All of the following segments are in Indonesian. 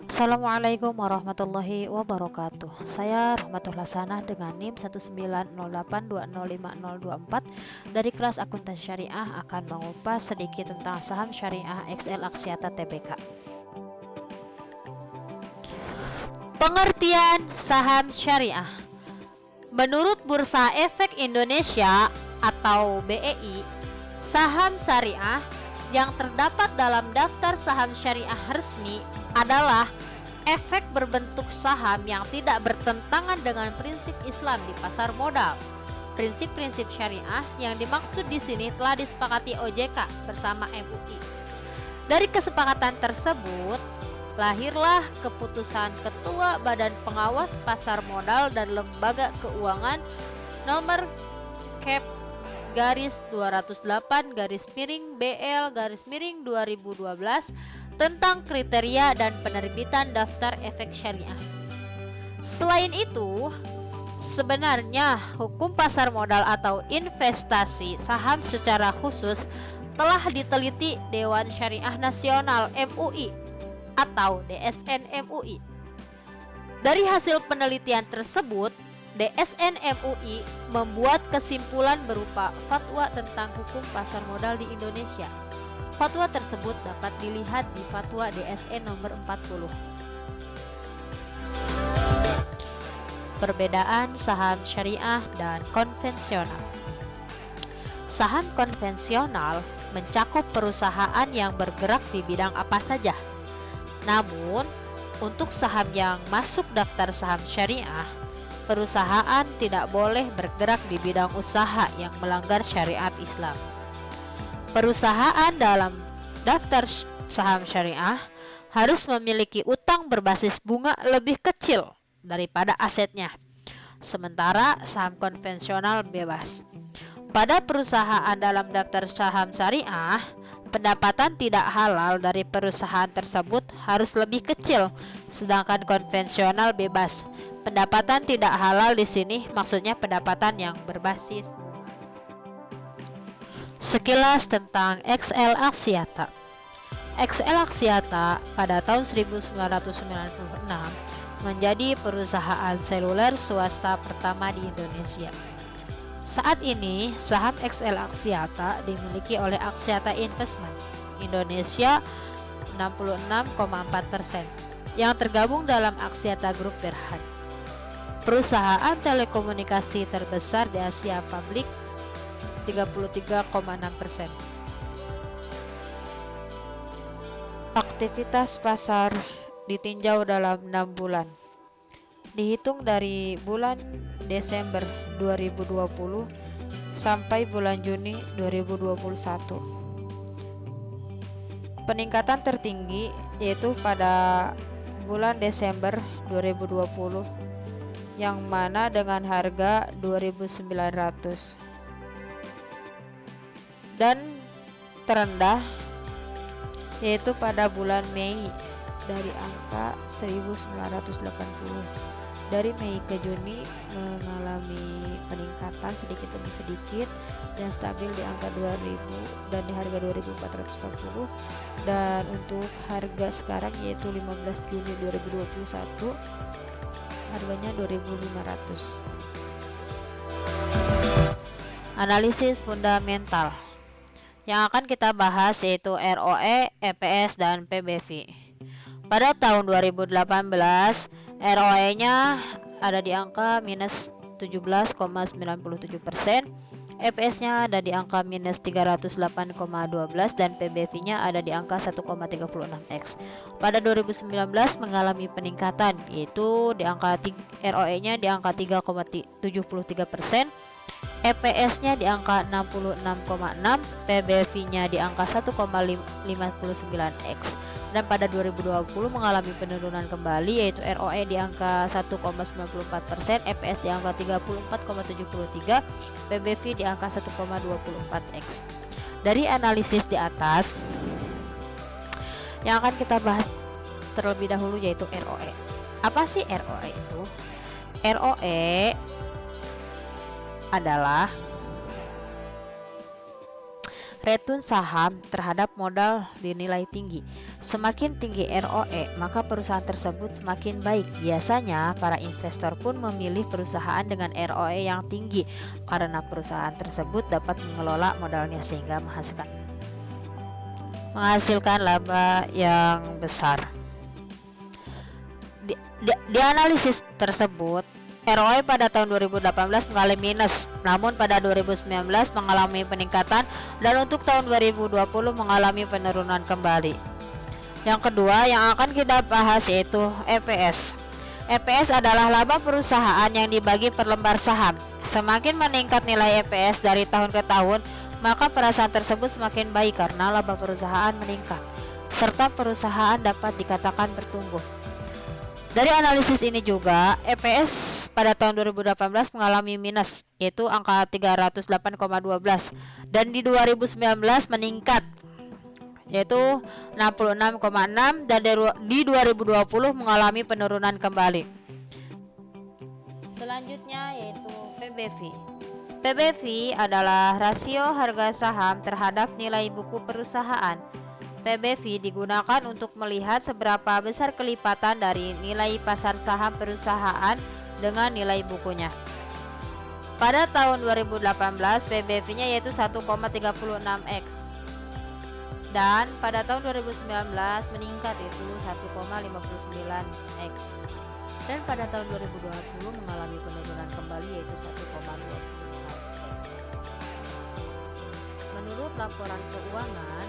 Assalamualaikum warahmatullahi wabarakatuh. Saya Rahmatul Hasanah dengan NIM 19082050024 dari kelas Akuntansi Syariah akan mengupas sedikit tentang saham syariah XL Axiata Tbk. Pengertian saham syariah. Menurut Bursa Efek Indonesia atau BEI, saham syariah yang terdapat dalam daftar saham syariah resmi adalah efek berbentuk saham yang tidak bertentangan dengan prinsip Islam di pasar modal. Prinsip-prinsip syariah yang dimaksud di sini telah disepakati OJK bersama MUI. Dari kesepakatan tersebut, lahirlah keputusan Ketua Badan Pengawas Pasar Modal dan Lembaga Keuangan nomor Cap garis 208-BL-2012 tentang kriteria dan penerbitan daftar efek syariah. Selain itu, sebenarnya hukum pasar modal atau investasi saham secara khusus telah diteliti Dewan Syariah Nasional MUI atau DSN MUI. Dari hasil penelitian tersebut, DSN MUI membuat kesimpulan berupa fatwa tentang hukum pasar modal di Indonesia. Fatwa tersebut dapat dilihat di Fatwa DSN nomor 40. Perbedaan saham syariah dan konvensional. Saham konvensional mencakup perusahaan yang bergerak di bidang apa saja. Namun, untuk saham yang masuk daftar saham syariah, perusahaan tidak boleh bergerak di bidang usaha yang melanggar syariat Islam. Perusahaan dalam daftar saham syariah harus memiliki utang berbasis bunga lebih kecil daripada asetnya. Sementara saham konvensional bebas. Pada perusahaan dalam daftar saham syariah, pendapatan tidak halal dari perusahaan tersebut harus lebih kecil, sedangkan konvensional bebas. Pendapatan tidak halal di sini maksudnya pendapatan yang berbasis. Sekilas tentang XL Axiata. XL Axiata pada tahun 1996 menjadi perusahaan seluler swasta pertama di Indonesia. Saat ini, saham XL Axiata dimiliki oleh Axiata Investment Indonesia 66,4% yang tergabung dalam Axiata Group Berhad. Perusahaan telekomunikasi terbesar di Asia Publik 33,6%. Aktivitas pasar ditinjau dalam 6 bulan. Dihitung dari bulan Desember 2020 sampai bulan Juni 2021. Peningkatan tertinggi yaitu pada bulan Desember 2020 yang mana dengan harga 2.900 dan terendah yaitu pada bulan Mei dari angka 1980. Dari Mei ke Juni mengalami peningkatan sedikit demi sedikit dan stabil di angka 2000 dan di harga 2440, dan untuk harga sekarang yaitu 15 Juni 2021 harganya 2500. Analisis fundamental yang akan kita bahas yaitu ROE, EPS, dan PBV. Pada tahun 2018, ROE-nya ada di angka minus 17,97%, EPS-nya ada di angka minus 308,12, dan PBV-nya ada di angka 1,36x. Pada 2019 mengalami peningkatan, yaitu di angka ROE-nya di angka 3,73%, EPS-nya di angka 66,6, PBV-nya di angka 1,59x. Dan pada 2020 mengalami penurunan kembali, yaitu ROE di angka 1,94%, EPS di angka 34,73, PBV di angka 1,24x. Dari analisis di atas, yang akan kita bahas terlebih dahulu yaitu ROE. Apa sih ROE itu? ROE adalah return saham terhadap modal dinilai tinggi. Semakin tinggi ROE, maka perusahaan tersebut semakin baik. Biasanya, para investor pun memilih perusahaan dengan ROE yang tinggi karena perusahaan tersebut dapat mengelola modalnya sehingga menghasilkan laba yang besar. Di analisis tersebut, ROE pada tahun 2018 mengalami minus, namun pada 2019 mengalami peningkatan dan untuk tahun 2020 mengalami penurunan kembali. Yang kedua yang akan kita bahas yaitu EPS. EPS adalah laba perusahaan yang dibagi per lembar saham. Semakin meningkat nilai EPS dari tahun ke tahun, maka perusahaan tersebut semakin baik karena laba perusahaan meningkat, serta perusahaan dapat dikatakan bertumbuh. Dari analisis ini juga, EPS pada tahun 2018 mengalami minus, yaitu angka 308,12, dan di 2019 meningkat, yaitu 66,6, dan di 2020 mengalami penurunan kembali. Selanjutnya yaitu PBV. PBV adalah rasio harga saham terhadap nilai buku perusahaan. PBV digunakan untuk melihat seberapa besar kelipatan dari nilai pasar saham perusahaan dengan nilai bukunya. Pada tahun 2018 PBV-nya yaitu 1,36x, dan pada tahun 2019 meningkat itu 1,59x, dan pada tahun 2020 mengalami penurunan kembali yaitu 1,24x. Menurut laporan keuangan,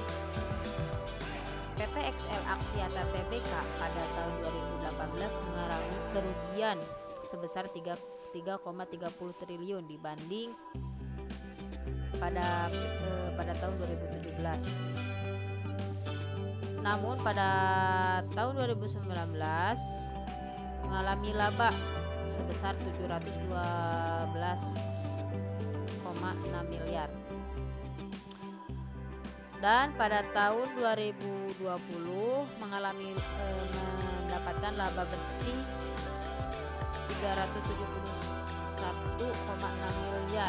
PT XL Aksiata Tbk pada tahun 2018 mengalami kerugian sebesar 3,30 triliun dibanding pada tahun 2017. Namun pada tahun 2019 mengalami laba sebesar 712,6 miliar. Dan pada tahun 2020 mendapatkan laba bersih 371,6 miliar,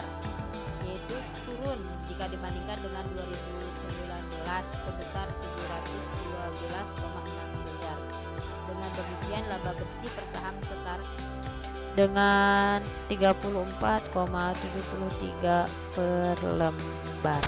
yaitu turun jika dibandingkan dengan 2019 sebesar 712,6 miliar. Dengan demikian laba bersih per saham setara dengan 34,73 per lembar.